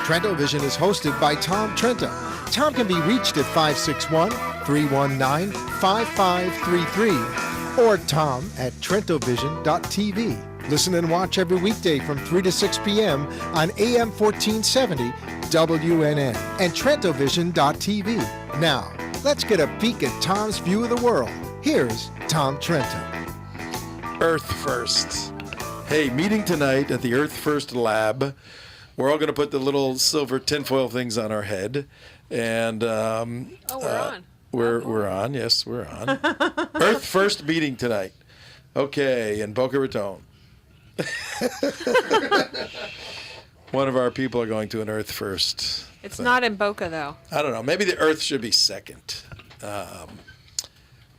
Trento Vision is hosted by Tom Trento. Tom can be reached at 561-319-5533 or tom at trentovision.tv. Listen and watch every weekday from 3 to 6 p.m. on AM 1470 WNN and trentovision.tv. Now, let's get a peek at Tom's view of the world. Here's Tom Trento. Earth First. Hey, meeting tonight at the Earth First Lab. We're all going to put the little silver tinfoil things on our head. And we're on. We're on. Yes, we're on. Earth First meeting tonight. Okay, in Boca Raton. One of our people are going to an Earth First. It's thing. not in Boca, though. I don't know. Maybe the Earth should be second.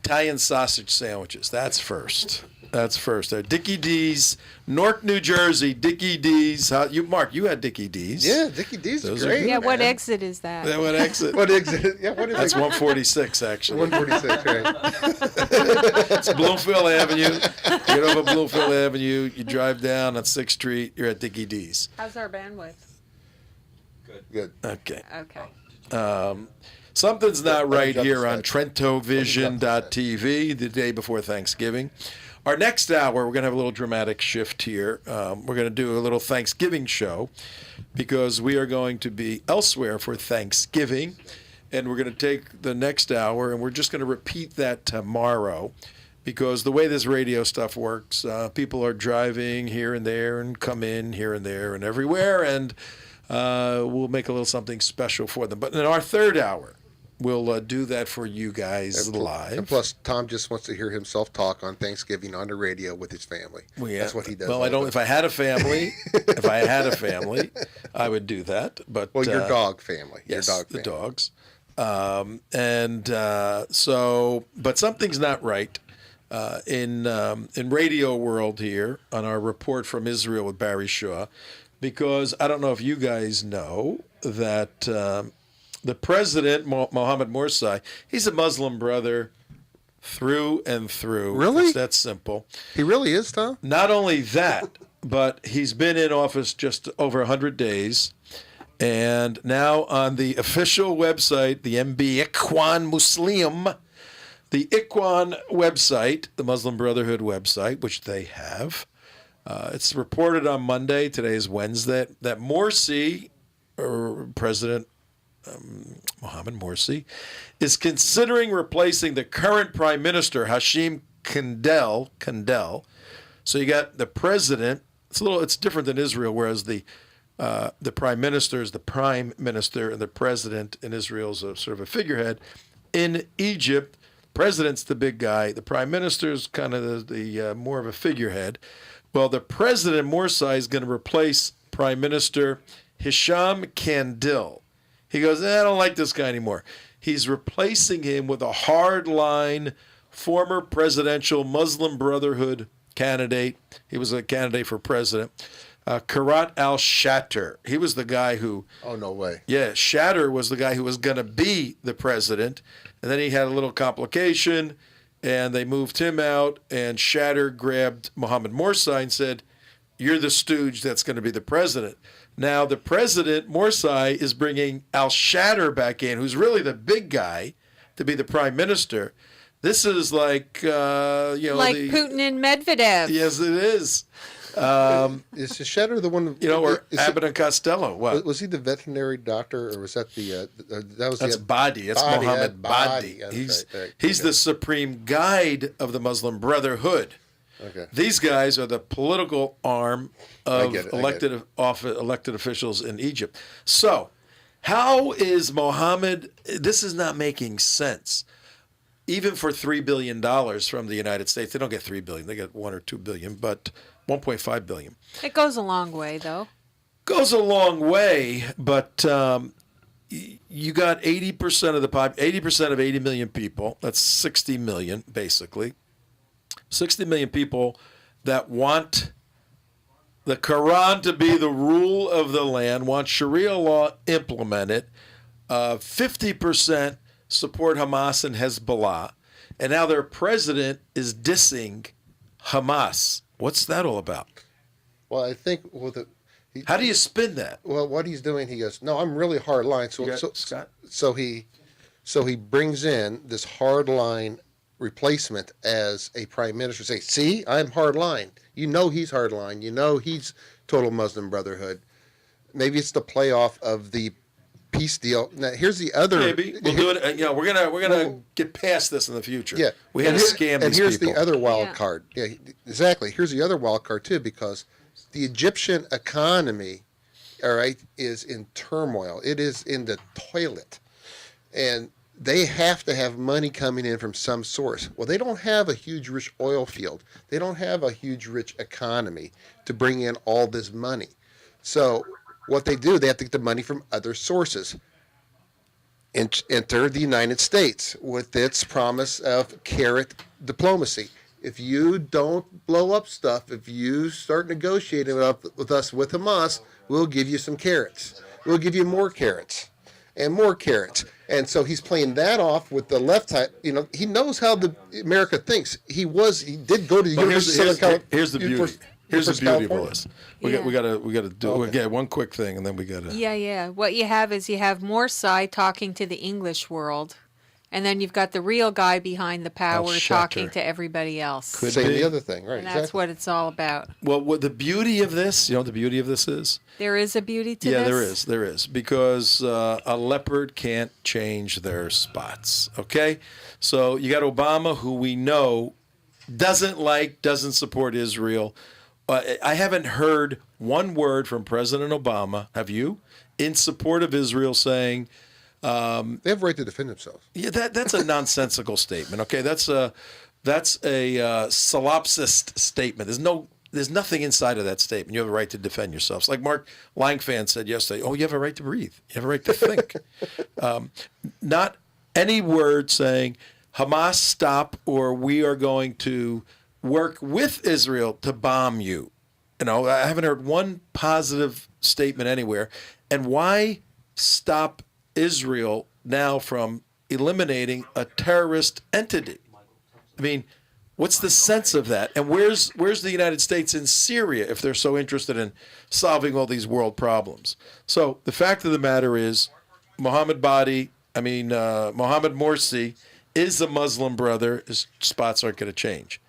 Italian sausage sandwiches. That's first. That's first. They're Dickie D's, Newark, New Jersey. Dickie D's. Mark, you had Dickie D's. Yeah, Dickie D's Those is are great. good. Yeah, what man. exit is that? That what exit? What exit? Yeah, what is That's it? 146, actually. 146, right? It's Bloomfield Avenue. You get over Bloomfield Avenue. You drive down on 6th Street. You're at Dickie D's. How's our bandwidth? Good. Okay. Okay. Something's not right Jump here a on step. trentovision.tv the day before Thanksgiving. Our next hour, we're going to have a little dramatic shift here. We're going to do a little Thanksgiving show because we are going to be elsewhere for Thanksgiving. And we're going to take the next hour and we're just going to repeat that tomorrow because the way this radio stuff works, people are driving here and there and come in here and there and everywhere. And we'll make a little something special for them. But in our third hour, we'll do that for you guys live. And plus, Tom just wants to hear himself talk on Thanksgiving on the radio with his family. Well, yeah. That's what he does. Well, I don't. If I had a family, I would do that. But Well, your dog family. yes, your dog the family. dogs. But something's not right in radio world here on our report from Israel with Barry Shaw, because I don't know if you guys know that. The president, Mohammed Morsi, he's a Muslim brother through and through. Really? It's that simple. He really is, Tom? Not only that, but he's been in office just over 100 days. And now on the official website, the MB Ikhwan Muslim, the Ikhwan website, the Muslim Brotherhood website, which they have, it's reported on Monday, today is Wednesday, that Morsi, or President Mohammed Morsi, is considering replacing the current Prime Minister, Hashim Kandel. So you got the president. It's different than Israel, whereas the Prime Minister is the Prime Minister and the President in Israel is a sort of a figurehead. In Egypt, President's the big guy. The Prime Minister is kind of the more of a figurehead. Well, the President, Morsi, is going to replace Prime Minister Hisham Kandil. He goes, I don't like this guy anymore. He's replacing him with a hardline former presidential Muslim Brotherhood candidate. He was a candidate for president. Karat al-Shatter. He was the guy who... Oh, no way. Yeah, Shatter was the guy who was going to be the president. And then he had a little complication, and they moved him out, and Shatter grabbed Mohammed Morsi and said, you're the stooge that's going to be the president. Now, the president, Morsi, is bringing al-Shatter back in, who's really the big guy, to be the prime minister. This is like, Putin and Medvedev. Yes, it is. Is the Shatter the one? Or Abbott and Costello. What? Was he the veterinary doctor, or was that That's Badi. That's Badi, Mohammed Badi. Badi. That's He's okay. the supreme guide of the Muslim Brotherhood. Okay. These guys are the political arm of I get elected officials in Egypt. So, how is Mohammed? This is not making sense. Even for $3 billion from the United States, they don't get $3 billion. They get $1 or $2 billion, but $1.5 billion. It goes a long way, though. Goes a long way, but you got 80% of 80% of 80 million people. That's 60 million, basically. 60 million people that want the Quran to be the rule of the land, want Sharia law implemented. 50% support Hamas and Hezbollah. And now their president is dissing Hamas. What's that all about? Well, I think How do you spin that? Well, what he's doing, he goes, "No, I'm really hard line." You got Scott? So he brings in this hard line replacement as a prime minister. Say, "See, I'm hard line. You know he's hard line. You know he's total Muslim Brotherhood." Maybe it's the playoff of the peace deal. Now, here's the other. Maybe we'll do it. We're gonna get past this in the future. Yeah, we had to scam and these here's people. the other wild Yeah. card. Yeah, exactly. Here's the other wild card too, because the Egyptian economy, all right, is in turmoil. It is in the toilet, and they have to have money coming in from some source. Well, they don't have a huge rich oil field. They don't have a huge rich economy to bring in all this money. So what they do, they have to get the money from other sources. Enter the United States with its promise of carrot diplomacy. If you don't blow up stuff, if you start negotiating with us with Hamas, we'll give you some carrots. We'll give you more carrots and more carrots. And so he's playing that off with the left side. You know, he knows how America thinks. He did go to the But University of Southern California. here's the beauty. Here's the beauty of all this. We got to do Okay. one quick thing, and then we got to. Yeah. What you have is you have Morsai talking to the English world, and then you've got the real guy behind the power Al Schechter. talking to everybody else. Saying be. the other thing, right? And that's what it's all about. Well, what the beauty of this, you know, what the beauty of this is. There is a beauty to Yeah, this. there is, because a leopard can't change their spots. Okay, so you got Obama, who we know doesn't support Israel. I haven't heard one word from President Obama. Have you? In support of Israel, saying, They have a right to defend themselves. yeah, that's a nonsensical statement. Okay, that's a solipsist statement. There's nothing inside of that statement. You have a right to defend yourselves. Like Mark Langfan said yesterday, oh, you have a right to breathe. You have a right to think. Not any word saying Hamas stop, or we are going to work with Israel to bomb you. You know, I haven't heard one positive statement anywhere. And why stop Israel now from eliminating a terrorist entity? I mean, what's the sense of that? And where's the United States in Syria if they're so interested in solving all these world problems? So the fact of the matter is, Mohammed Morsi is a Muslim brother. His spots aren't going to change.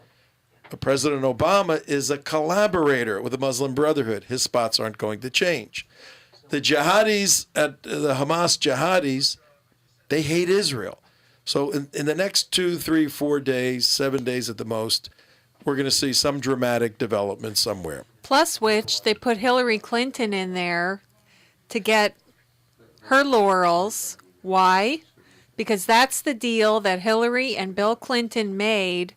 President Obama is a collaborator with the Muslim Brotherhood. His spots aren't going to change. The jihadis, the Hamas jihadis, they hate Israel. So in the next 2, 3, 4 days, 7 days at the most, we're going to see some dramatic development somewhere. Plus which, they put Hillary Clinton in there to get her laurels. Why? Because that's the deal that Hillary and Bill Clinton made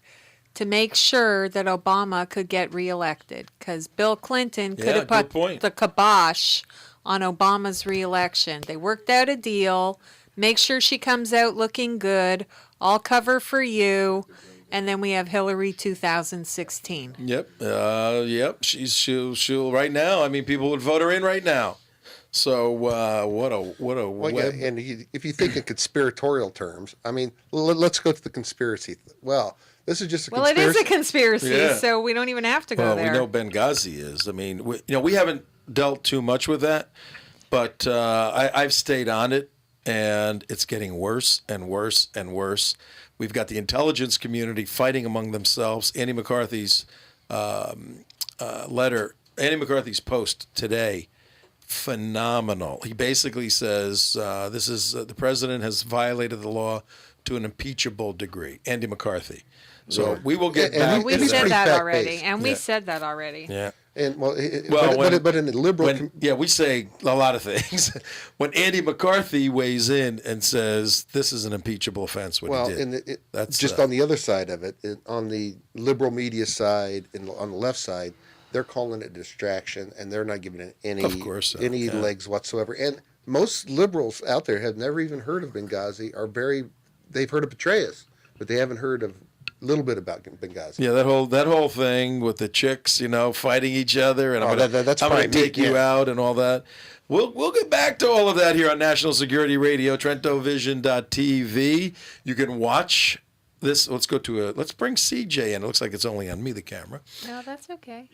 to make sure that Obama could get reelected. Because Bill Clinton could have good put point. the kibosh on Obama's reelection. They worked out a deal. Make sure she comes out looking good. I'll cover for you. And then we have Hillary 2016. Yep. She'll right now. I mean, people would vote her in right now. So what a Well, web. yeah, and if you think in conspiratorial terms, I mean, let's go to the conspiracy. Well, this is just a Well, it conspiracy. is a conspiracy, Yeah. so we don't even have to go Well, there. we know Benghazi is. I mean, we haven't dealt too much with that, but I've stayed on it, and it's getting worse and worse and worse. We've got the intelligence community fighting among themselves. Andy McCarthy's Andy McCarthy's post today, phenomenal. He basically says the president has violated the law to an impeachable degree. Andy McCarthy. So we will get And back we to it's said pretty that fact-based. already, and we Yeah. said that already. Yeah. And but in the liberal, We say a lot of things. When Andy McCarthy weighs in and says this is an impeachable offense, what he did. That's just on the other side of it, on the liberal media side and on the left side, they're calling it distraction, and they're not giving it any Of course so, yeah. legs whatsoever. And most liberals out there have never even heard of Benghazi. They've heard of Petraeus, but they haven't heard of a little bit about Benghazi. Yeah, that whole thing with the chicks, fighting each other, and I'm that's going to fine. take you Yeah. out and all that. We'll get back to all of that here on National Security Radio, TrentoVision.tv. You can watch this. Let's bring CJ in. It looks like it's only on me, the camera. No, that's okay.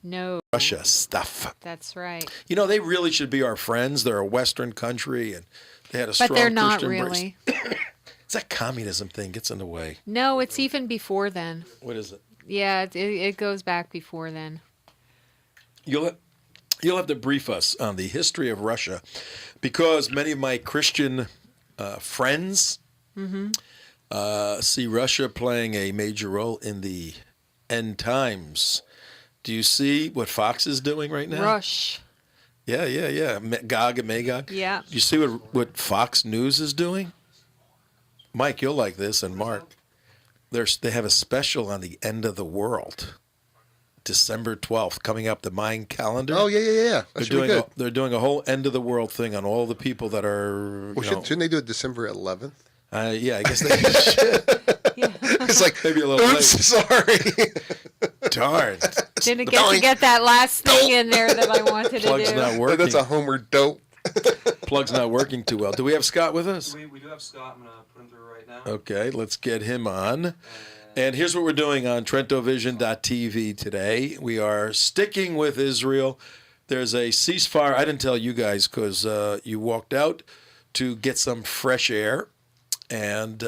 No, Russia stuff. that's right. You know, they really should be our friends. They're a Western country, and they had a strong But they're not Christian really. It's that communism thing gets in the way. No, it's even before then. What is it? Yeah, it goes back before then. You'll have to brief us on the history of Russia, because many of my Christian friends see Russia playing a major role in the end times. Do you see what Fox is doing right now? Rush. Yeah. Gog and Magog. Yeah. Do you see what Fox News is doing? Mike, you'll like this, and Mark. They have a special on the end of the world, December 12th, coming up, the Mayan calendar. Oh, yeah. That should be good. They're doing a whole end of the world thing on all the people that are. Well, shouldn't they do it December 11th? Yeah, I guess they should. It's like, Maybe a little oops, sorry. Darn. Didn't get to get that last thing in there that I wanted to Plug's do. not working. That's a Homer dope. Plug's not working too well. Do we have Scott with us? We do have Scott. I'm going to put him through right now. Okay, let's get him on. And here's what we're doing on TrentoVision.tv today. We are sticking with Israel. There's a ceasefire. I didn't tell you guys because you walked out to get some fresh air. And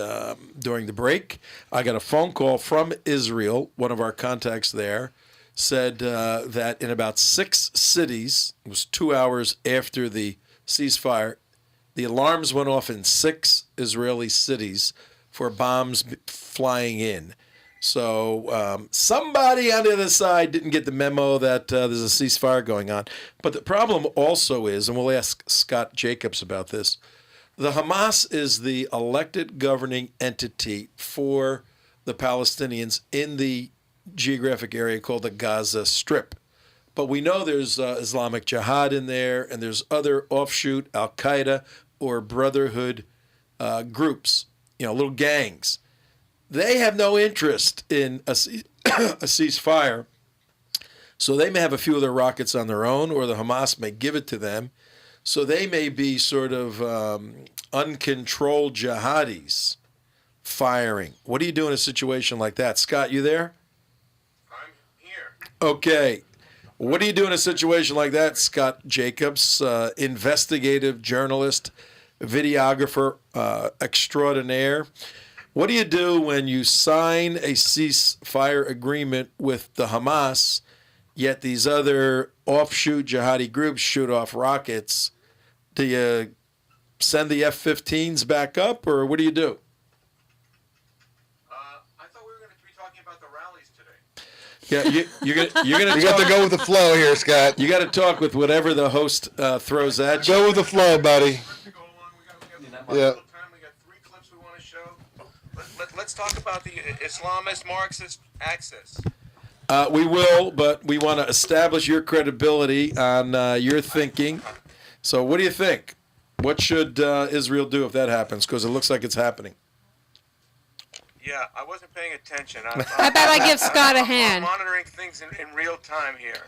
during the break, I got a phone call from Israel. One of our contacts there said that in about 6 cities, it was 2 hours after the ceasefire, the alarms went off in 6 Israeli cities for bombs flying in. So somebody on the other side didn't get the memo that there's a ceasefire going on. But the problem also is, and we'll ask Scott Jacobs about this, the Hamas is the elected governing entity for the Palestinians in the geographic area called the Gaza Strip. But we know there's Islamic Jihad in there, and there's other offshoot Al-Qaeda or Brotherhood groups, little gangs. They have no interest in a ceasefire, so they may have a few of their rockets on their own, or the Hamas may give it to them. So they may be sort of uncontrolled jihadis firing. What do you do in a situation like that? Scott, you there? I'm here. Okay. What do you do in a situation like that, Scott Jacobs, investigative journalist, videographer extraordinaire? What do you do when you sign a ceasefire agreement with the Hamas, yet these other offshoot jihadi groups shoot off rockets? Do you send the F-15s back up, or what do you do? I thought we were going to be talking about the rallies today. Yeah, you're gonna You got to go with the flow here, Scott. You got to talk with whatever the host throws at you. Go with the flow, buddy. To go along, we got Yeah. little time. We got 3 clips we want to show. Let's talk about the Islamist Marxist axis. We will, but we want to establish your credibility on your thinking. So what do you think? What should Israel do if that happens? Because it looks like it's happening. Yeah, I wasn't paying attention. How about I give Scott a hand? I'm monitoring things in real time here.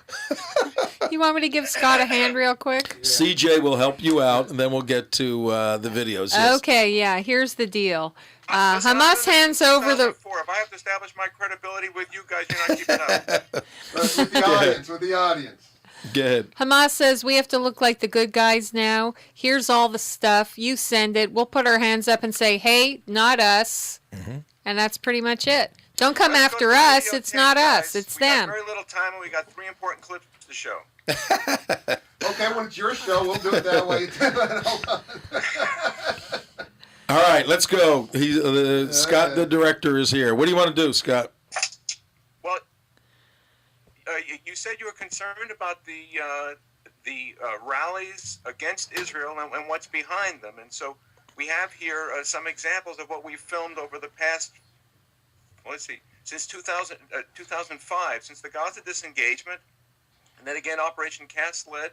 You want me to give Scott a hand real quick? CJ will help you out, and then we'll get to the videos. Yes. Okay, yeah, here's the deal. Listen, Hamas I'm hands over the... 2004. If I have to establish my credibility with you guys, you're not keeping up. With the audience. Go ahead. Hamas says we have to look like the good guys now. Here's all the stuff. You send it. We'll put our hands up and say, hey, not us. And that's pretty much it. Don't come Let's go after to the us. video It's tape, not guys. us. It's we them. got very little time, and we got 3 important clips to show. Okay, when it's your show, we'll do it that way. All right, let's go. Scott, the director, is here. What do you want to do, Scott? Well, you said you were concerned about the rallies against Israel and what's behind them, and so we have here some examples of what we've filmed over the past. Well, let's see, since 2005, since the Gaza disengagement, and then again Operation Cast Lead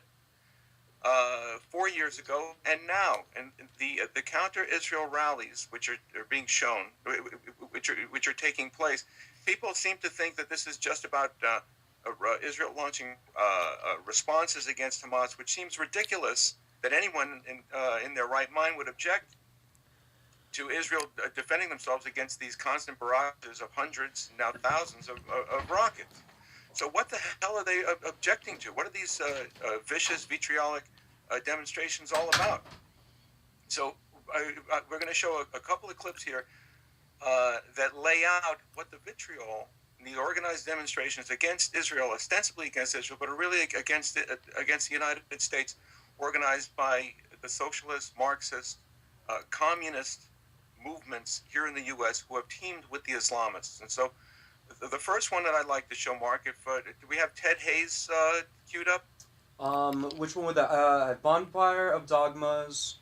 4 years ago, and now, and the counter-Israel rallies which are being shown, which are taking place. People seem to think that this is just about Israel launching responses against Hamas, which seems ridiculous that anyone in their right mind would object to Israel defending themselves against these constant barrages of hundreds, now thousands of rockets. So what the hell are they objecting to? What are these vicious, vitriolic demonstrations all about? So we're going to show a couple of clips here that lay out what the vitriol, the organized demonstrations against Israel, ostensibly against Israel, but are really against the United States, organized by the socialist, Marxist, communist movements here in the U.S. who have teamed with the Islamists. And so the first one that I'd like to show, Mark, if do we have Ted Hayes queued up? Which one would that? Bonfire of Dogmas,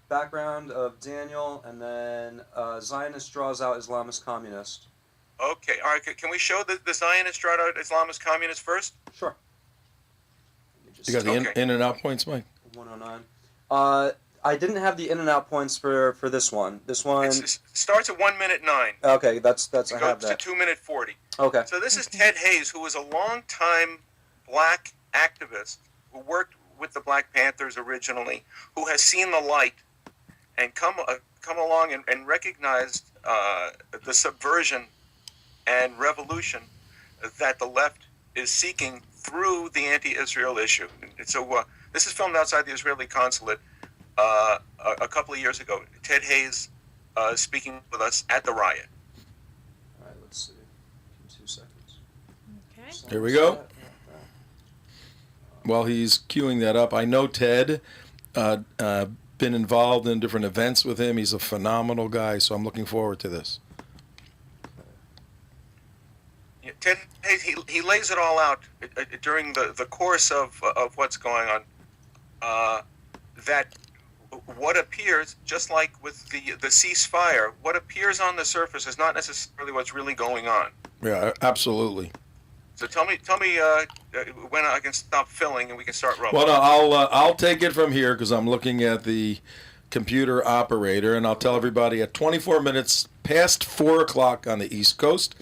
background of Daniel, and then Zionist draws out Islamist communist. Okay, all right. Can we show the Zionist drawn out Islamist communist first? Sure. You got the Okay. in and out points, Mike? 109. I didn't have the in and out points for this one. This one. It starts at 1:09. Okay, that's I It have goes that. to 2:40. Okay. So this is Ted Hayes, who was a longtime black activist who worked with the Black Panthers originally, who has seen the light and come along and recognized the subversion and revolution that the left is seeking through the anti-Israel issue. And so this is filmed outside the Israeli consulate a couple of years ago. Ted Hayes speaking with us at the riot. All right, let's see. Give me 2 seconds. Okay. Here we go. While he's queuing that up, I know Ted, been involved in different events with him. He's a phenomenal guy, so I'm looking forward to this. Yeah, Ted Hayes, he lays it all out during the course of what's going on. That what appears, just like with the ceasefire, what appears on the surface is not necessarily what's really going on. Yeah, absolutely. So tell me when I can stop filling and we can start rolling. Well, no, I'll take it from here because I'm looking at the computer operator, and I'll tell everybody at 24 minutes past 4 o'clock on the East Coast,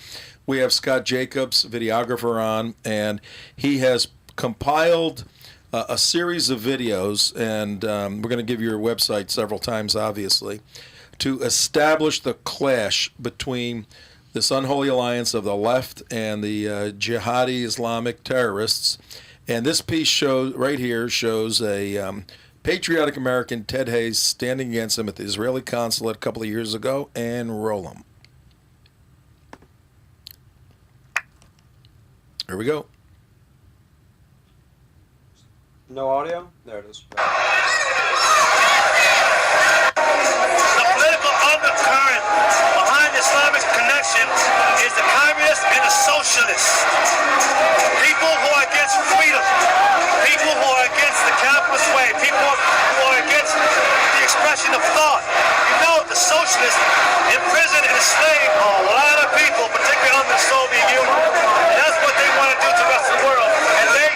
we have Scott Jacobs, videographer, on, and he has compiled a series of videos, and we're going to give your website several times, obviously, to establish the clash between this unholy alliance of the left and the jihadi Islamic terrorists. And this piece shows a patriotic American, Ted Hayes, standing against him at the Israeli consulate a couple of years ago, and roll him. Here we go. No audio? There it is. The political undercurrent behind Islamic connection is the communists and the socialists. People who are against freedom. People who are against the capitalist way. People who are against the expression of thought. You know, the socialists imprisoned and enslaved a lot of people, particularly under the Soviet Union. And that's what they want to do to the rest of the world. And hey,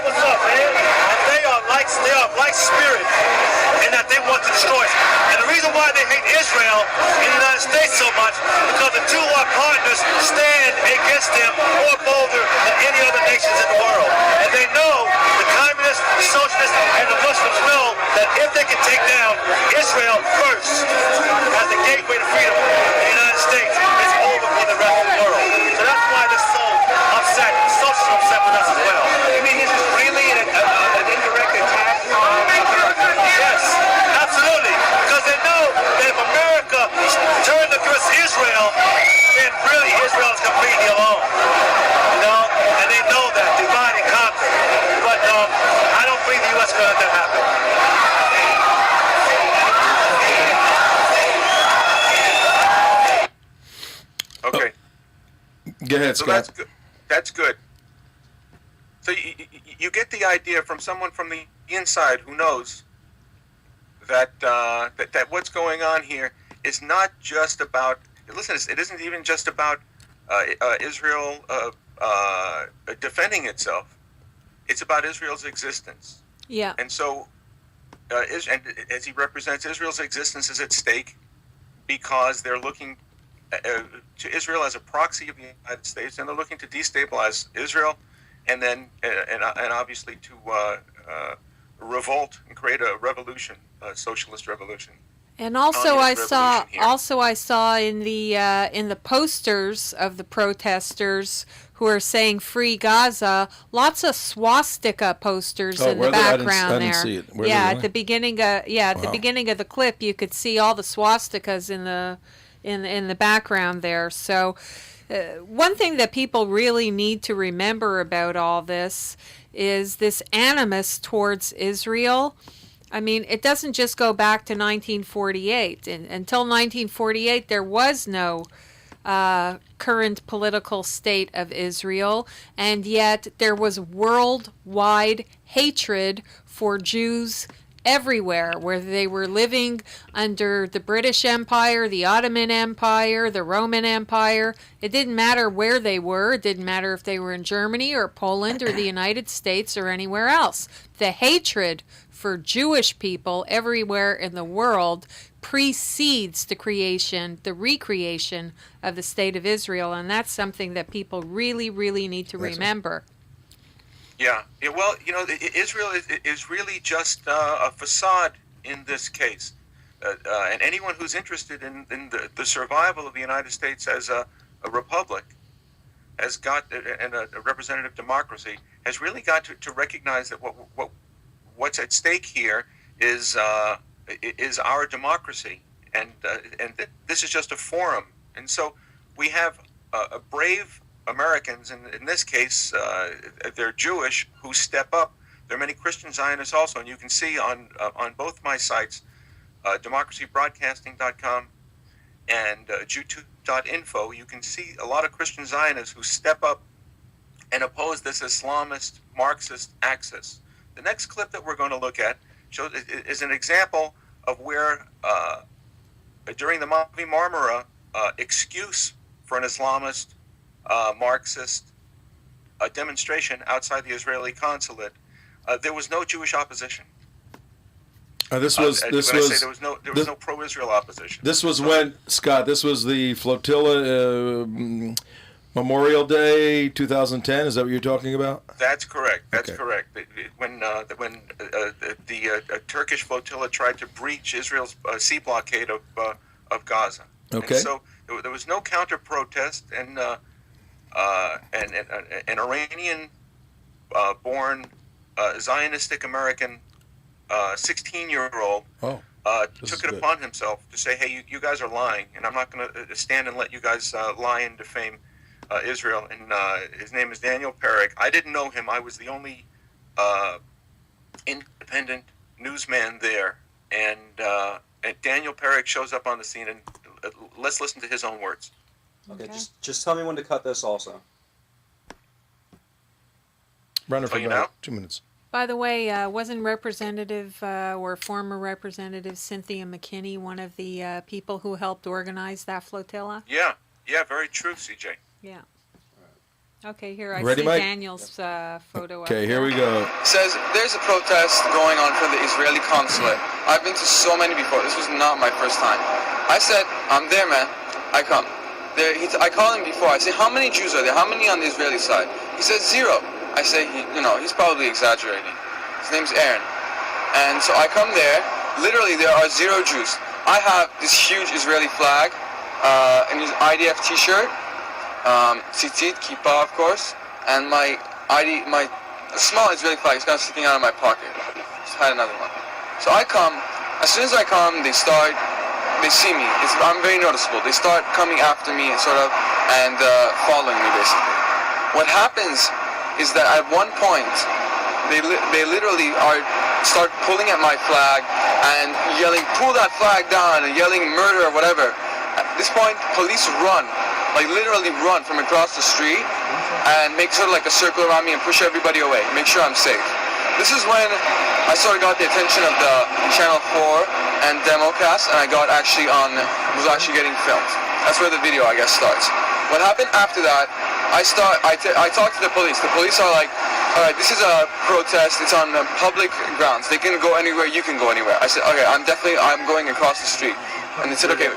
what's up, man? And they are like spirit in that they want to destroy us. And the reason why they hate Israel and the United States so much, because the two are partners stand against them more bolder than any other nations in the world. And they know, the communists, the socialists, and the Muslims know that if they can take down Israel first as the gateway to freedom in the United States, it's over for the rest of the world. So that's why they're so upset. The socialists are upset with us as well. You mean this is really an indirect attack? Yes, absolutely. Because they know that if America turned against Israel, then really Israel is completely alone. You know? And they know that. Divide and conquer. But I don't believe the U.S. could let that happen. Okay. Go ahead, So Scott. that's good. That's good. So you get the idea from someone from the inside who knows that that what's going on here is not just about. Listen, it isn't even just about Israel defending itself. It's about Israel's existence. Yeah. And so, and as he represents, Israel's existence is at stake because they're looking to Israel as a proxy of the United States, and they're looking to destabilize Israel, and then and obviously to revolt and create a revolution, a socialist revolution. And also, I Communist saw revolution here. in the posters of the protesters who are saying "Free Gaza," lots of swastika posters Oh, in were the there? I didn't- background I didn't there. see it. Were they Yeah, really? at the beginning of at the Wow. beginning of the clip, you could see all the swastikas in the background there. So, one thing that people really need to remember about all this is this animus towards Israel. I mean, it doesn't just go back to 1948. Until 1948, there was no current political state of Israel, and yet there was worldwide hatred for Jews everywhere, whether they were living under the British Empire, the Ottoman Empire, the Roman Empire. It didn't matter where they were. It didn't matter if they were in Germany or Poland or the United States or anywhere else. The hatred for Jewish people everywhere in the world precedes the recreation of the State of Israel, and that's something that people really, really need to remember. Yeah. Well, Israel is really just a facade in this case. And anyone who's interested in the survival of the United States as a republic, has got and a representative democracy, has really got to recognize that what's at stake here is our democracy, and this is just a forum. And so we have a brave Americans, in this case, they're Jewish, who step up. There are many Christian Zionists also, and you can see on both my sites, democracybroadcasting.com and Jewtube.info, you can see a lot of Christian Zionists who step up and oppose this Islamist Marxist axis. The next clip that we're going to look at is an example of where, during the Mavi Marmara excuse for an Islamist Marxist demonstration outside the Israeli consulate, there was no Jewish opposition. This When was I say there was no pro-Israel opposition. This was when, Scott, this was the flotilla Memorial Day 2010. Is that what you're talking about? That's correct. That's Okay. correct. When the Turkish flotilla tried to breach Israel's sea blockade of Gaza. Okay. And so there was no counter protest, and an Iranian-born Zionistic American 16-year-old Oh, this took is it good. upon himself to say, "Hey, you guys are lying, and I'm not going to stand and let you guys lie and defame Israel." And his name is Daniel Perik. I didn't know him. I was the only independent newsman there, and Daniel Perik shows up on the scene, and let's listen to his own words. Okay, just tell me when to cut this also. Run it for Oh, you about know? 2 minutes. By the way, wasn't Representative or former Representative Cynthia McKinney one of the people who helped organize that flotilla? Yeah, very true, CJ. Yeah. Okay, here I Ready, see Mike? Daniel's photo. up Okay, here there. we go. Says there's a protest going on for the Israeli consulate. I've been to so many before. This was not my first time. I said, I'm there, man. I come. I call him before. I say, how many Jews are there? How many on the Israeli side? He says 0. I say, he's probably exaggerating. His name's Aaron. And so I come there. Literally, there are 0 Jews. I have this huge Israeli flag, and his IDF T-shirt, tzitzit, kippah, of course, and my small Israeli flag is kind of sticking out of my pocket. Just had another one. So I come. As soon as I come, they see me. I'm very noticeable. They start coming after me and following me, basically. What happens is that at one point, they literally start pulling at my flag and yelling, "Pull that flag down," and yelling murder or whatever. At this point, police run, like literally run from across the street and make sort of like a circle around me and push everybody away, make sure I'm safe. This is when I sort of got the attention of the Channel 4 and Democast, and I was actually getting filmed. That's where the video, I guess, starts. What happened after that, I talked to the police. The police are like, all right, this is a protest. It's on public grounds. They can go anywhere. You can go anywhere. I said, okay, I'm going across the street. And they said, okay,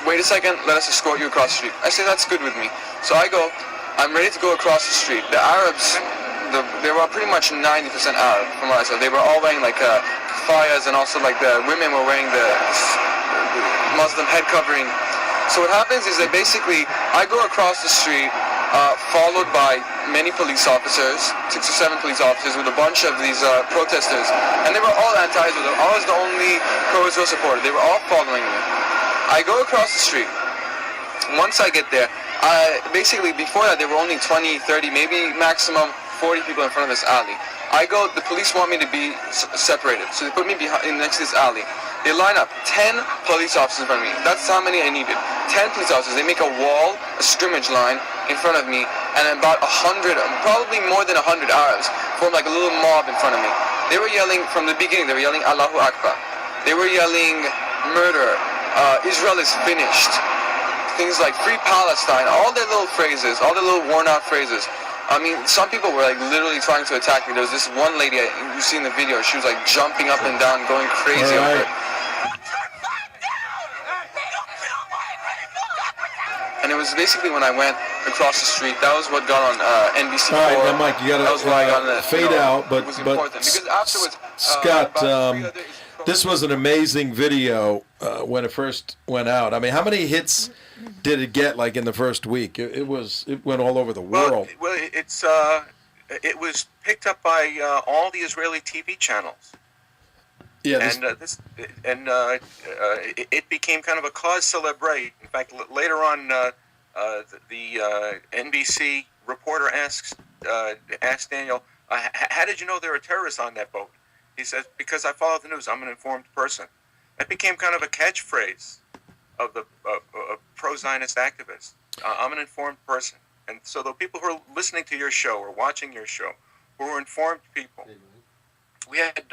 wait a second. Let us escort you across the street. I said, that's good with me. So I go. I'm ready to go across the street. The Arabs, they were pretty much 90% Arab from what I saw. They were all wearing like kafayas, and also like the women were wearing the Muslim head covering. So what happens is that basically I go across the street, followed by many police officers, 6 or 7 police officers with a bunch of these protesters, and they were all anti-Israel. I was the only pro-Israel supporter. They were all following me. I go across the street. Once I get there, basically before that there were only 20, 30, maybe maximum 40 people in front of this alley. The police want me to be separated, so they put me next to this alley. They line up 10 police officers in front of me. That's how many I needed. 10 police officers. They make a wall, a scrimmage line in front of me, and about 100, probably more than 100 Arabs form like a little mob in front of me. They were yelling from the beginning. They were yelling Allahu Akbar. They were yelling murder. Israel is finished. Things like free Palestine. All their little phrases, all their little worn-out phrases. I mean, some people were like literally trying to attack me. There was this one lady, you see in the video, she was like jumping up and down, going crazy over it. And it was basically when I went across the street. That was what got on NBC4. All right, now, Mike, you got that was when I got on to fade out, it was important. Because afterwards, Scott, about 3 other this was an amazing video when it first went out. I mean, how many hits did it get like in the first week? It went all over the world. Well, it was picked up by all the Israeli TV channels. Yeah, And it became kind of a cause célèbre. In fact, later on, the NBC reporter asked Daniel, "How did you know there were terrorists on that boat?" He says, "Because I follow the news. I'm an informed person." That became kind of a catchphrase of the pro-Zionist activists. I'm an informed person, and so the people who are listening to your show or watching your show, who are informed people. We had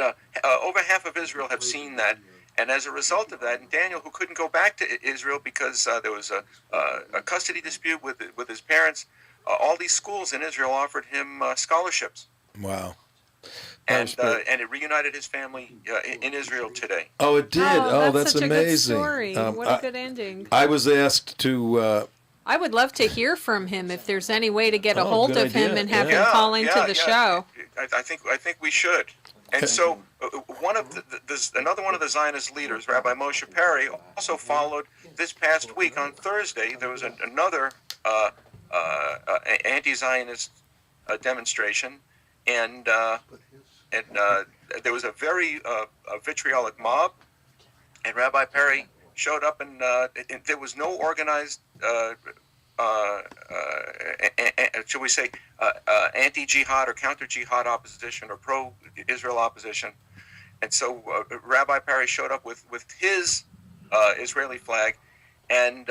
over half of Israel have seen that, and as a result of that, and Daniel, who couldn't go back to Israel because there was a custody dispute with his parents, all these schools in Israel offered him scholarships. Wow. And it reunited his family in Israel today. Oh, it did. Oh, that's such amazing. A good story. What a good ending. I was asked to. I would love to hear from him if there's any way to get a hold good of him idea. and have Yeah. him call into the show. I think we should. And so one of another one of the Zionist leaders, Rabbi Moshe Perry, also followed this past week on Thursday. There was another anti-Zionist demonstration, and there was a very vitriolic mob, and Rabbi Perry showed up, and there was no organized, shall we say, anti-jihad or counter-jihad opposition or pro-Israel opposition. And so Rabbi Perry showed up with his Israeli flag, and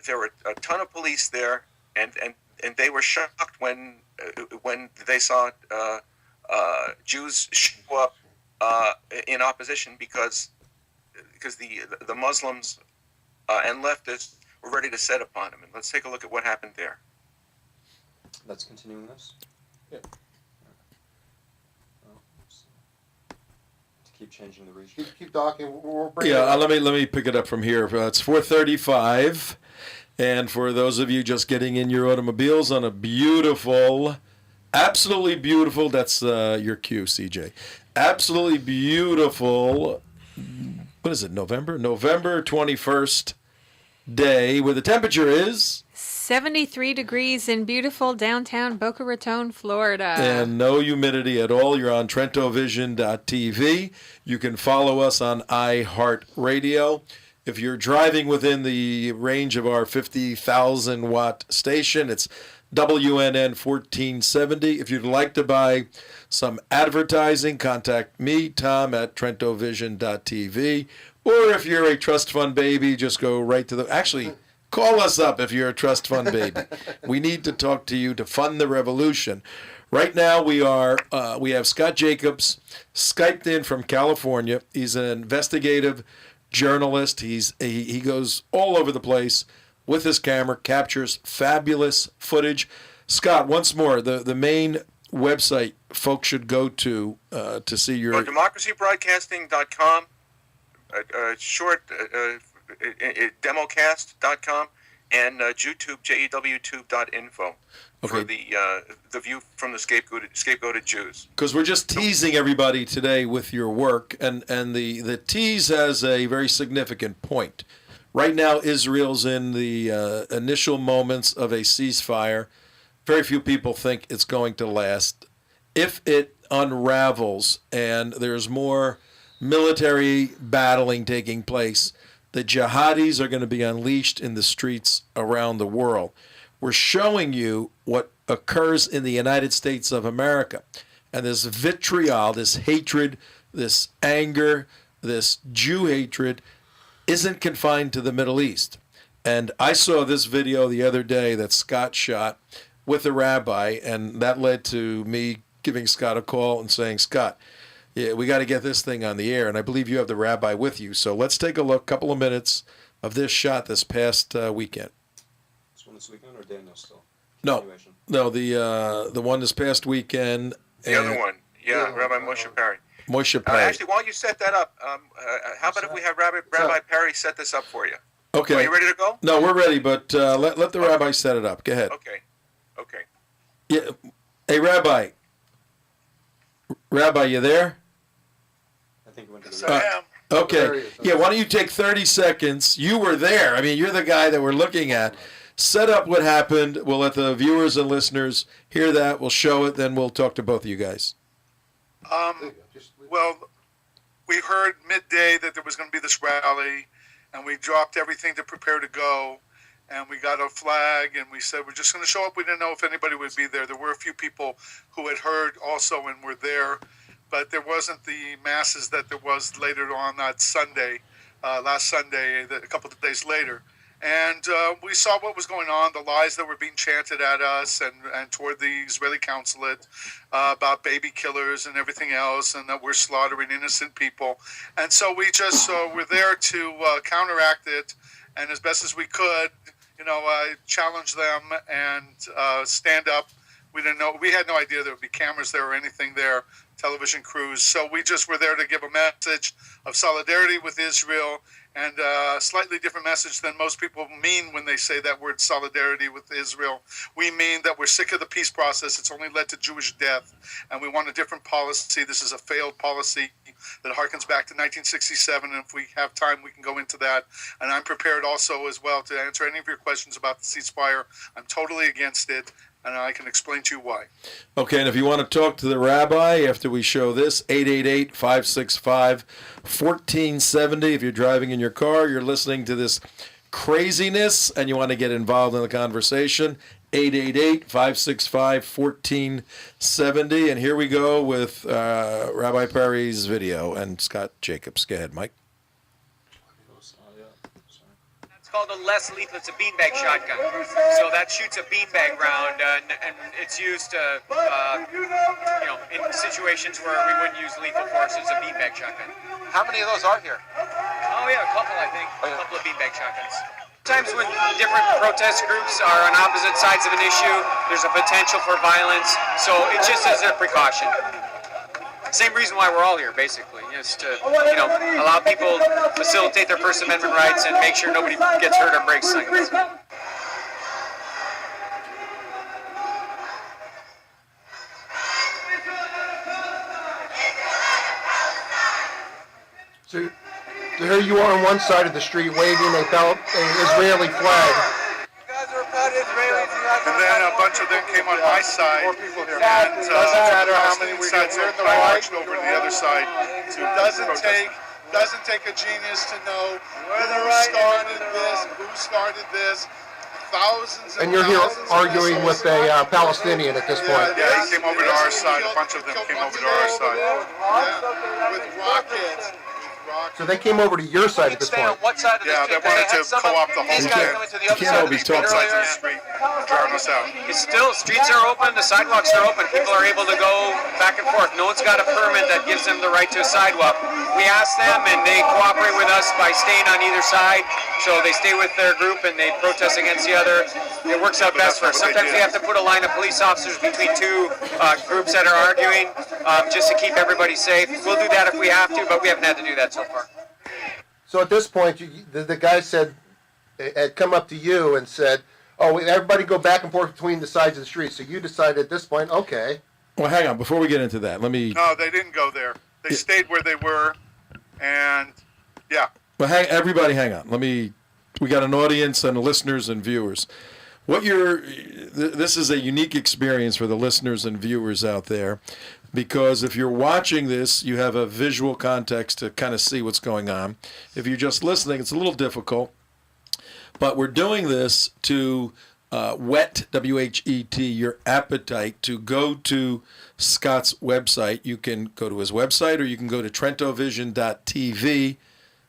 there were a ton of police there, and they were shocked when they saw Jews show up in opposition because the Muslims and leftists were ready to set upon him. And let's take a look at what happened there. That's continuing this? Yeah. To keep changing the region. Keep talking. We'll bring it Yeah, up. let me pick it up from here. It's 4:35, and for those of you just getting in your automobiles on a beautiful, absolutely beautiful. That's your cue, CJ. Absolutely beautiful. What is it? November 21st day, where the temperature is 73 degrees in beautiful downtown Boca Raton, Florida. and no humidity at all. You're on TrentoVision.tv. You can follow us on iHeartRadio. If you're driving within the range of our 50,000 watt station, it's WNN 1470. If you'd like to buy some advertising, contact me, Tom, at TrentoVision.tv. Or if you're a trust fund baby, just go right to actually, call us up if you're a trust fund baby. We need to talk to you to fund the revolution. Right now we have Scott Jacobs Skyped in from California. He's an investigative journalist. He goes all over the place with his camera, captures fabulous footage. Scott, once more, the main website folks should go to see your... democracybroadcasting.com, democast.com, and JewTube, JEWTube.info for the view from the scapegoated Jews. Because we're just teasing everybody today with your work, and the tease has a very significant point. Right now, Israel's in the initial moments of a ceasefire. Very few people think it's going to last. If it unravels and there's more military battling taking place, the jihadis are going to be unleashed in the streets around the world. We're showing you what occurs in the United States of America. And this vitriol, this hatred, this anger, this Jew hatred isn't confined to the Middle East. And I saw this video the other day that Scott shot with a rabbi, and that led to me giving Scott a call and saying, Scott, yeah, we got to get this thing on the air. And I believe you have the rabbi with you. So let's take a look, couple of minutes of this shot this past weekend. This one this weekend or Daniel still? No, the one this past weekend. The other one, Rabbi Moshe Perry. Moshe Perry. Actually, while you set that up, how about if we have Rabbi Perry set this up for you? Okay. Are you ready to go? No, we're ready, but let the rabbi set it up. Go ahead. Okay. Yeah. Hey, Rabbi. Rabbi, you there? I think we went to Yes, the I am. Okay. Yeah, why don't you take 30 seconds? You were there. I mean, you're the guy that we're looking at. Set up what happened. We'll let the viewers and listeners hear that. We'll show it. Then we'll talk to both of you guys. Well, we heard midday that there was going to be this rally, and we dropped everything to prepare to go. And we got a flag, and we said we're just going to show up. We didn't know if anybody would be there. There were a few people who had heard also and were there, but there wasn't the masses that there was later on that Sunday, last Sunday, a couple of days later. And we saw what was going on, the lies that were being chanted at us and toward the Israeli consulate about baby killers and everything else, and that we're slaughtering innocent people. And so we just were there to counteract it, and as best as we could, challenge them and stand up. We didn't know. We had no idea there would be cameras there or anything there, television crews. So we just were there to give a message of solidarity with Israel, and a slightly different message than most people mean when they say that word solidarity with Israel. We mean that we're sick of the peace process. It's only led to Jewish death, and we want a different policy. This is a failed policy that harkens back to 1967, and if we have time, we can go into that. And I'm prepared also as well to answer any of your questions about the ceasefire. I'm totally against it, and I can explain to you why. Okay, and if you want to talk to the rabbi after we show this, 888-565-1470. If you're driving in your car, you're listening to this craziness, and you want to get involved in the conversation, 888-565-1470. And here we go with Rabbi Perry's video and Scott Jacobs. Go ahead, Mike. It's called a less lethal. It's a beanbag shotgun. So that shoots a beanbag round, and it's used, in situations where we wouldn't use lethal force. It's a beanbag shotgun. How many of those are here? Oh yeah, a couple, I think. A couple of beanbag shotguns. Sometimes when different protest groups are on opposite sides of an issue, there's a potential for violence. So it's just as a precaution. Same reason why we're all here, basically, is to allow people to facilitate their First Amendment rights and make sure nobody gets hurt or breaks things. So here you are on one side of the street waving an Israeli flag. And then a bunch of them came on my side, and doesn't matter how many we got there. I marched over to the other side. It doesn't take a genius to know who started this. Thousands And you're here thousands arguing with a Palestinian at this point. Yeah, he came over to our side. A bunch of them came over to our side. Yeah, with rockets. So they came over to your side at this Stay on point. what side of the Yeah, street? they wanted to co-opt the whole These guys thing. coming to the other can't side all of the be street talking. Sides of earlier. the street, driving us out. It's still, streets are open, the sidewalks are open, people are able to go back and forth. No one's got a permit that gives them the right to a sidewalk. We ask them and they cooperate with us by staying on either side. So they stay with their group and they protest against the other. It works out best for us. Sometimes we have to put a line of police officers between two groups that are arguing just to keep everybody safe. We'll do that if we have to, but we haven't had to do that so far. So at this point, the guy said had come up to you and said, "Oh, everybody go back and forth between the sides of the street." So you decided at this point, okay. Well, hang on. Before we get into that, let me. No, they didn't go there. They stayed where they were, and yeah. Well, everybody, hang on. We got an audience and listeners and viewers. This is a unique experience for the listeners and viewers out there, because if you're watching this, you have a visual context to kind of see what's going on. If you're just listening, it's a little difficult. But we're doing this to whet, W-H-E-T, your appetite to go to Scott's website. You can go to his website, or you can go to TrentoVision.tv.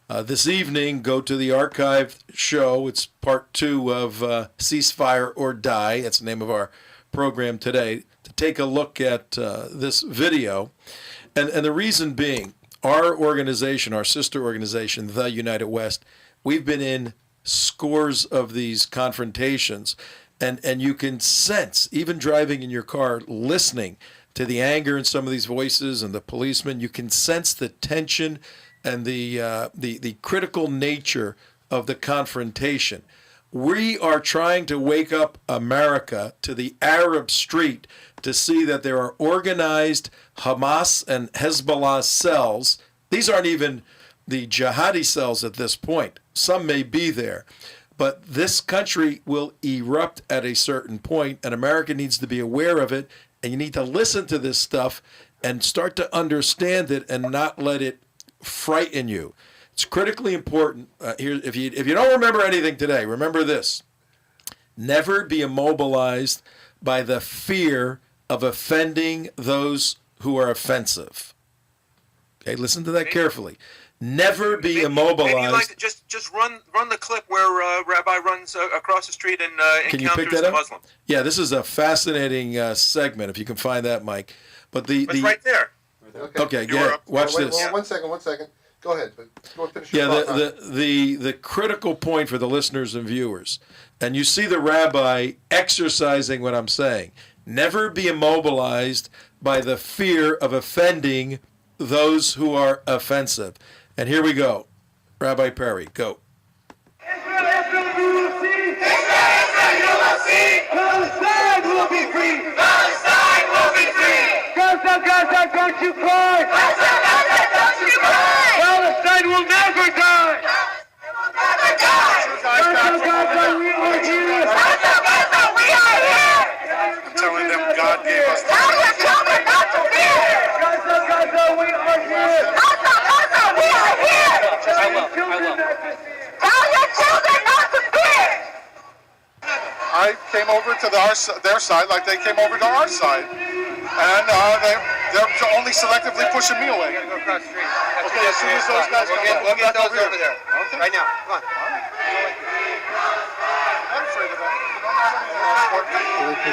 This evening, go to the archived show. It's part 2 of Ceasefire or Die. That's the name of our program today. To take a look at this video. And the reason being, our organization, our sister organization, the United West, we've been in scores of these confrontations. And you can sense, even driving in your car, listening to the anger in some of these voices and the policemen, you can sense the tension and the critical nature of the confrontation. We are trying to wake up America to the Arab street to see that there are organized Hamas and Hezbollah cells. These aren't even the jihadi cells at this point. Some may be there. But this country will erupt at a certain point, and America needs to be aware of it, and you need to listen to this stuff and start to understand it and not let it frighten you. It's critically important. Here, if you don't remember anything today, remember this. Never be immobilized by the fear of offending those who are offensive. Okay, listen to that carefully. Never be immobilized. Maybe you'd like to just run the clip where Rabbi runs across the street and Can you pick encounters that the up? Muslim. Yeah, this is a fascinating segment, if you can find that, Mike. But It's right there. Okay, You were yeah, up. watch Wait, this. well, one second. Go ahead. Go finish your Yeah, thought. the critical point for the listeners and viewers, and you see the rabbi exercising what I'm saying. Never be immobilized by the fear of offending those who are offensive. And here we go. Rabbi Perry, go. Palestine will be free! Palestine will be free! Gaza, Gaza, don't you cry! Gaza, Gaza, don't you cry! Palestine will never die! Never die! Gaza, Gaza, we are here! Gaza, Gaza, we are here! Telling them God gave us. Tell your children not to fear! Gaza, Gaza, we are here! Gaza, Gaza, we are here! Tell your children not to fear! Tell your children not to fear! I came over to their side like they came over to our side, and they're only selectively pushing me away. Go across the street. Okay, as soon as those guys come up, We'll get back those over over here. there. Okay. Right now. Come on. I'm not afraid of them. They don't have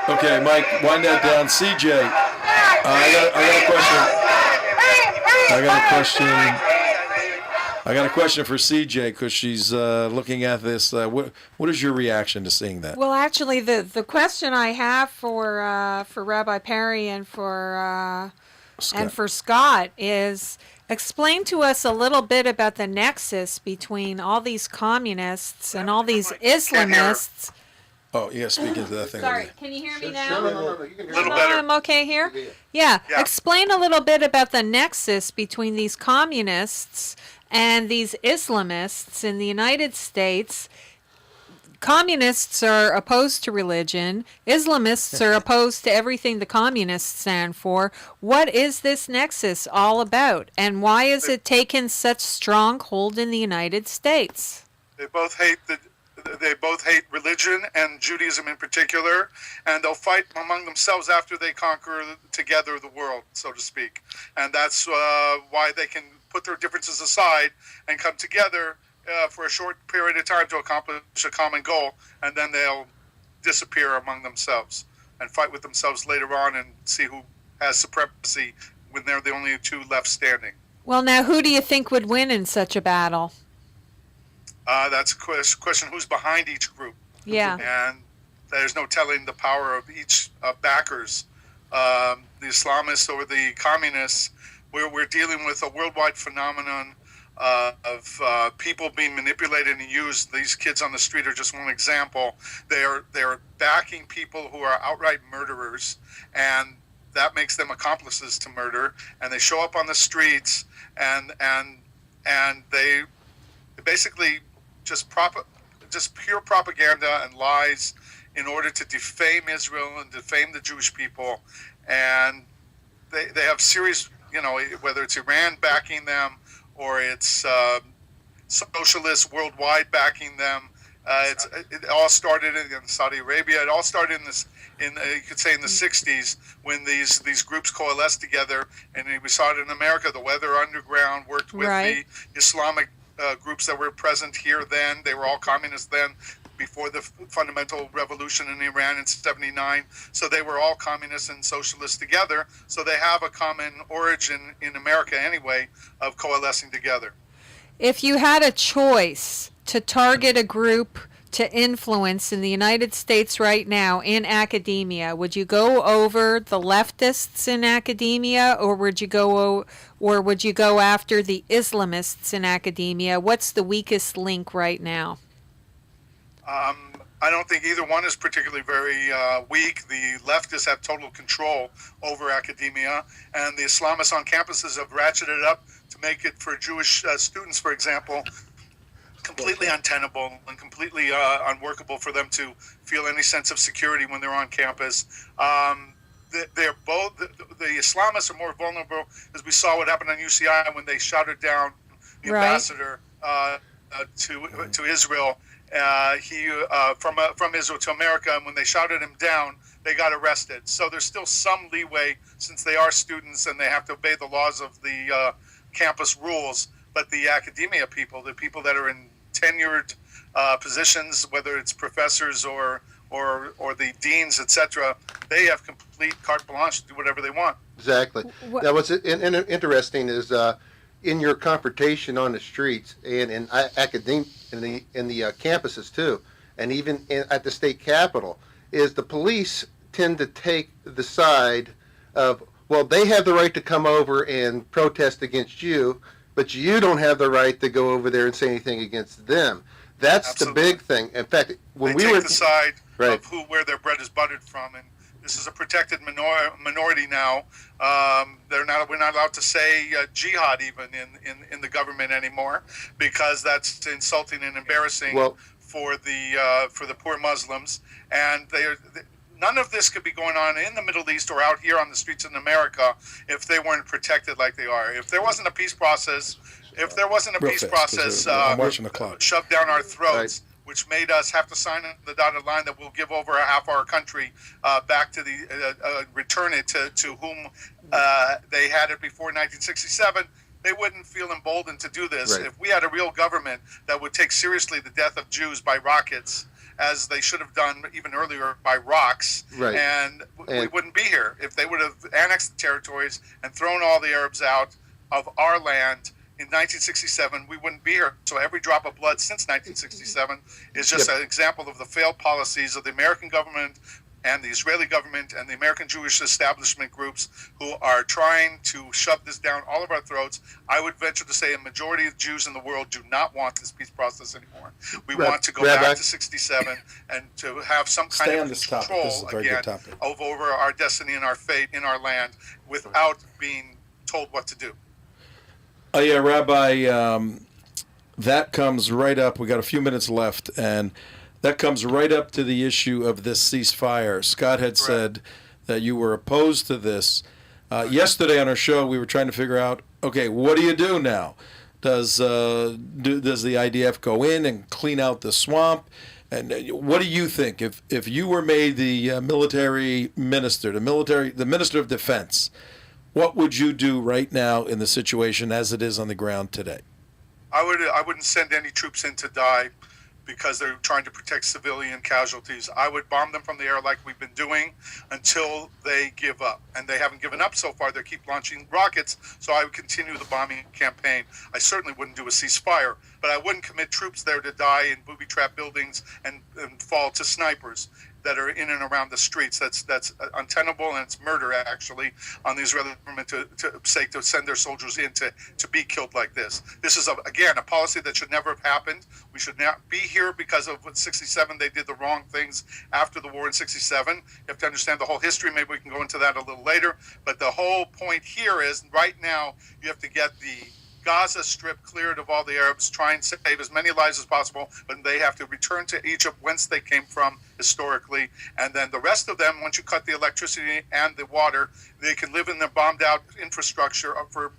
any Okay, Mike, wind that down. CJ, I got a question for CJ because she's looking at this. What is your reaction to seeing that? Well, actually, the question I have for Rabbi Perry and for Scott is explain to us a little bit about the nexus between all these communists and all these Islamists. Oh, you got to speak into that thing. Sorry, can you hear me now? No, you can hear Little me. better. I'm okay here? Yeah. Yeah. Explain a little bit about the nexus between these communists and these Islamists in the United States. Communists are opposed to religion. Islamists are opposed to everything the communists stand for. What is this nexus all about? And why is it taken such strong hold in the United States? They both hate religion and Judaism in particular, and they'll fight among themselves after they conquer together the world, so to speak. And that's why they can put their differences aside and come together for a short period of time to accomplish a common goal, and then they'll disappear among themselves and fight with themselves later on and see who has supremacy when they're the only two left standing. Well, now, who do you think would win in such a battle? That's a question who's behind each group. Yeah. And there's no telling the power of each backers. The Islamists or the communists we're dealing with a worldwide phenomenon of people being manipulated and used. These kids on the street are just one example. They're backing people who are outright murderers, and that makes them accomplices to murder. And they show up on the streets, and they basically just pure propaganda and lies in order to defame Israel and defame the Jewish people. And they have serious, whether it's Iran backing them or it's socialists worldwide backing them. It all started in Saudi Arabia. It all started you could say in the 60s when these groups coalesced together, and we saw it in America. The Weather Underground worked with the Islamic groups that were present here then. They were all communists then, before the fundamental revolution in Iran in '79. So they were all communists and socialists together. So they have a common origin in America anyway of coalescing together. If you had a choice to target a group to influence in the United States right now in academia, would you go over the leftists in academia, or would you go after the Islamists in academia? What's the weakest link right now? I don't think either one is particularly very weak. The leftists have total control over academia, and the Islamists on campuses have ratcheted it up to make it for Jewish students, for example, completely untenable and completely unworkable for them to feel any sense of security when they're on campus. They're both, the Islamists are more vulnerable, as we saw what happened on UCI when they shouted down the ambassador to Israel. From Israel to America, and when they shouted him down, they got arrested. So there's still some leeway since they are students and they have to obey the laws of the campus rules. But the academia people, the people that are in tenured positions, whether it's professors or the deans, etc., they have complete carte blanche to do whatever they want. Exactly. That was interesting is in your confrontation on the streets and in academia, in the campuses too, and even at the state capitol, is the police tend to take the side of, well, they have the right to come over and protest against you, but you don't have the right to go over there and say anything against them. That's Absolutely. The big thing. In fact, when they take the side right. of where their bread is buttered from, and this is a protected minority now. We're not allowed to say jihad even in the government anymore, because that's insulting and embarrassing for the poor Muslims. And none of this could be going on in the Middle East or out here on the streets in America if they weren't protected like they are. If there wasn't a peace process, I'm watching the clock, shoved down our throats, which made us have to sign the dotted line that we'll give over half our country back to return it to whom they had it before 1967, they wouldn't feel emboldened to do this. Right. If we had a real government that would take seriously the death of Jews by rockets, as they should have done even earlier by rocks, and we wouldn't be here. If they would have annexed the territories and thrown all the Arabs out of our land in 1967, we wouldn't be here. So every drop of blood since 1967 is just an example of the failed policies of the American government and the Israeli government and the American Jewish establishment groups who are trying to shove this down all of our throats. I would venture to say a majority of Jews in the world do not want this peace process anymore. We want to go back to 67 and to have some kind of control again over our destiny and our fate in our land without being told what to do. Oh yeah, Rabbi, that comes right up. We got a few minutes left, and that comes right up to the issue of this ceasefire. Scott had said that you were opposed to this. Yesterday on our show, we were trying to figure out, okay, what do you do now? Does the IDF go in and clean out the swamp? And what do you think if you were made the military minister, the minister of defense? What would you do right now in the situation as it is on the ground today? I wouldn't send any troops in to die because they're trying to protect civilian casualties. I would bomb them from the air like we've been doing until they give up. And they haven't given up so far. They keep launching rockets, so I would continue the bombing campaign. I certainly wouldn't do a ceasefire, but I wouldn't commit troops there to die in booby-trap buildings and fall to snipers. that are in and around the streets. That's untenable, and it's murder actually on the Israeli government to send their soldiers in to be killed like this. This is again a policy that should never have happened. We should not be here because of what 67. They did the wrong things after the war in 67. You have to understand the whole history. Maybe we can go into that a little later. But the whole point here is right now you have to get the Gaza Strip cleared of all the Arabs, try and save as many lives as possible, but they have to return to Egypt, whence they came from historically. And then the rest of them, once you cut the electricity and the water, they can live in their bombed out infrastructure for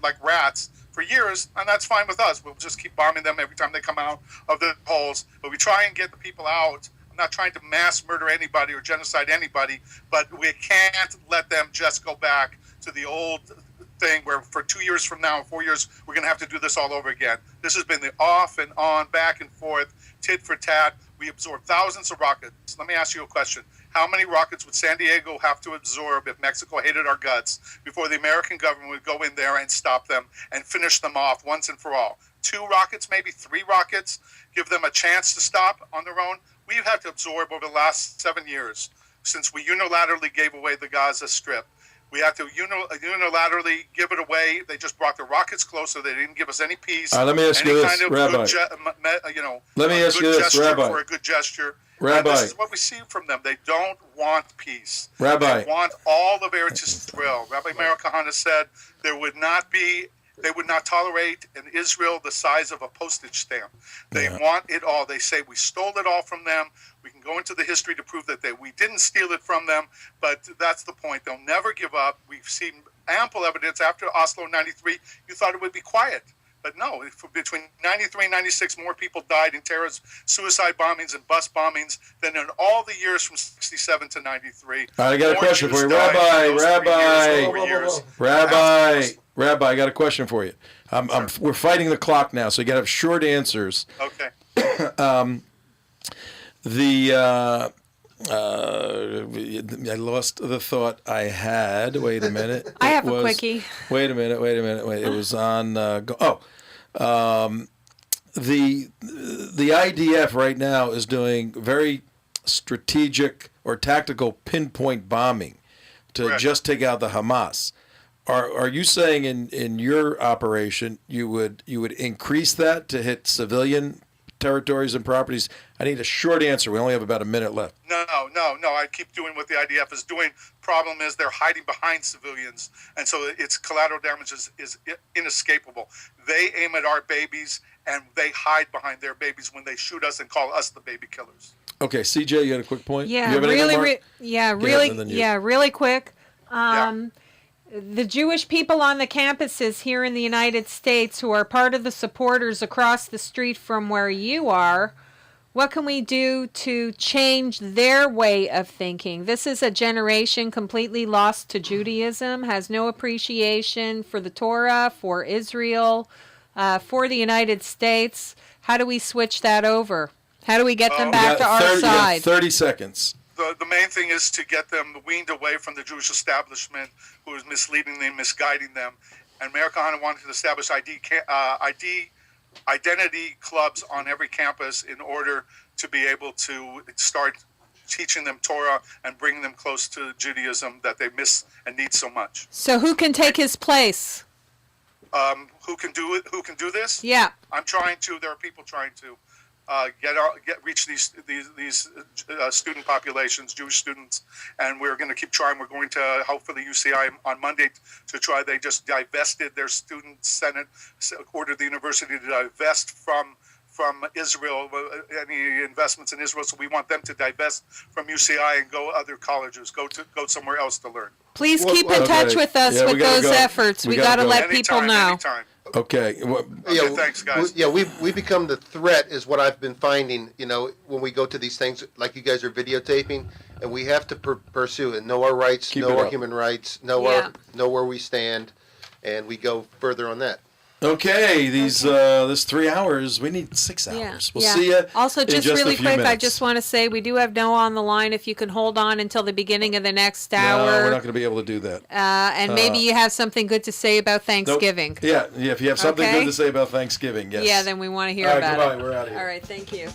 like rats for years, and that's fine with us. We'll just keep bombing them every time they come out of the holes. But we try and get the people out. I'm not trying to mass murder anybody or genocide anybody, but we can't let them just go back to the old thing where for 2 years from now, 4 years, we're going to have to do this all over again. This has been the off and on, back and forth, tit for tat. We absorb thousands of rockets. Let me ask you a question. How many rockets would San Diego have to absorb if Mexico hated our guts before the American government would go in there and stop them and finish them off once and for all? 2 rockets, maybe 3 rockets, give them a chance to stop on their own? We've had to absorb over the last 7 years since we unilaterally gave away the Gaza Strip. We had to unilaterally give it away. They just brought the rockets closer. They didn't give us any peace. Let me ask you this, Rabbi. Let me ask you this, Rabbi. For a good gesture. Rabbi. And this is what we see from them. They don't want peace. Rabbi. They want all of Eretz Israel. Rabbi Meir Kahane said they would not tolerate an Israel the size of a postage stamp. They want it all. They say we stole it all from them. We can go into the history to prove that we didn't steal it from them, but that's the point. They'll never give up. We've seen ample evidence after Oslo 93. You thought it would be quiet. But no, between 93 and 96, more people died in terrorist suicide bombings and bus bombings than in all the years from 67 to 93. All right, I got a question for you. Rabbi, I got a question for you. We're fighting the clock now, so you got to have short answers. Okay. I lost the thought I had. Wait a minute. I have a quickie. Wait a minute. It was on. The IDF right now is doing very strategic or tactical pinpoint bombing to just take out the Hamas. Are you saying in your operation you would increase that to hit civilian territories and properties? I need a short answer. We only have about a minute left. No. I keep doing what the IDF is doing. Problem is they're hiding behind civilians, and so its collateral damage is inescapable. They aim at our babies, and they hide behind their babies when they shoot us and call us the baby killers. Okay, CJ, you had a quick point? Yeah, you have really quick. The Jewish people on the campuses here in the United States who are part of the supporters across the street from where you are, what can we do to change their way of thinking? This is a generation completely lost to Judaism, has no appreciation for the Torah, for Israel, for the United States. How do we switch that over? How do we get them back to our side? 30 seconds. The main thing is to get them weaned away from the Jewish establishment who is misleading them, misguiding them. And Meir Kahane wanted to establish identity clubs on every campus in order to be able to start teaching them Torah and bringing them close to Judaism that they miss and need so much. So who can take his place? Who can do it? Who can do this? Yeah. I'm trying to. There are people trying to reach these student populations, Jewish students, and we're going to keep trying. We're going to hopefully UCI on Monday to try. They just divested their student senate, ordered the university to divest from Israel, any investments in Israel. So we want them to divest from UCI and go other colleges, go somewhere else to learn. Please keep in touch with us with those efforts. We got to let people know. Anytime. Okay. Thanks, guys. We become the threat is what I've been finding, when we go to these things like you guys are videotaping, and we have to pursue and know our rights, know our human rights, know where we stand, and we go further on that. Okay, this 3 hours, we need 6 hours. We'll see you. Also, just really quick, minutes. I just want to say we do have Noah on the line. If you can hold on until the beginning of the next hour. No, we're not going to be able to do that. And maybe you have something good to say about Thanksgiving. Nope. Yeah, if you have something good to say about Thanksgiving, yes. Yeah, then we want to hear about it. Goodbye, we're out of here. All right, thank you.